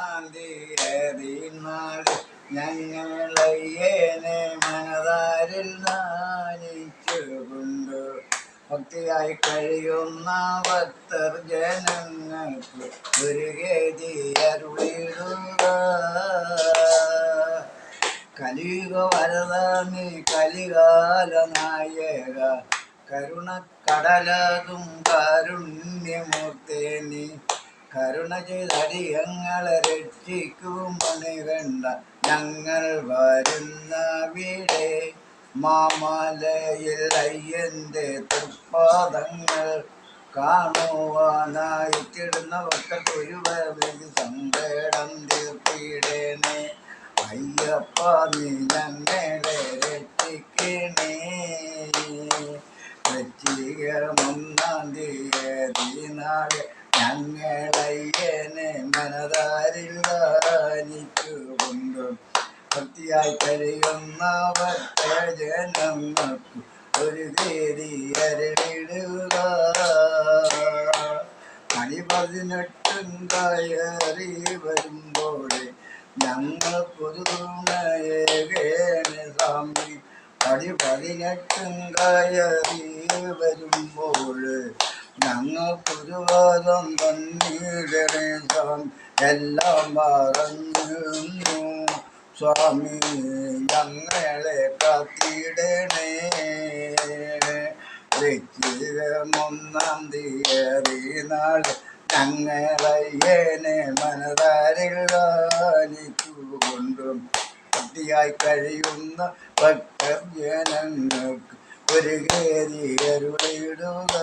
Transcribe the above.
ഒന്നാം തീയതി നാട് ഞങ്ങളയ്യേനെ മനതാരിൽ നാനിച്ചുകൊണ്ട് ഭക്തിയായി കഴിയുന്ന ഭക്തർ ജനങ്ങൾക്ക് ഒരു ഗതി അരുളിടുക. കലിയുഗ വരദ നീ കലികാല നായക കരുണക്കടലതും കാരുണ്യമൂർത്തേ നീ കരുണ ചെയ്തടിയങ്ങളെ രക്ഷിക്കും മണികണ്ട ഞങ്ങൾ വരുന്ന വീടേ മാമലയിൽ അയ്യന്റെ തൃപ്പാദങ്ങൾ കാണുവാനായി കിടുന്നവർക്ക് ഒരുവർക്ക് സങ്കടം തീർത്തിടണേ. അയ്യപ്പ നീ ഞങ്ങളെ രക്ഷിക്കണേ. വൃശ്ചികമൊന്നാം തീയതി നാളെ ഞങ്ങളയ്യനെ മനതാരിൽ ധ്യാനിച്ചുകൊണ്ട് ഭക്തിയായി കഴിയുന്ന ഭക്തജനങ്ങൾക്ക് ഒരു തീയതി അരുളിടുക. കണി 18 കയറി വരുമ്പോൾ ഞങ്ങൾക്കൊരു തുണയേകേനെ സ്വാമി. കണി 18 കയറി വരുമ്പോൾ ഞങ്ങൾക്കൊരു വാദം തന്നീടണേ സ്വാമി. എല്ലാം പറഞ്ഞു സ്വാമി ഞങ്ങളെ കാത്തിടണേ. വൃശ്ചികമൊന്നാം തീയതി നാളെ ഞങ്ങളയ്യനെ മനതാരിൽ ധ്യാനിച്ചുകൊണ്ടും ഭക്തിയായി കഴിയുന്ന ഭക്തർ ജനങ്ങൾക്ക് ഒരു ഗതി അരുളിടുക.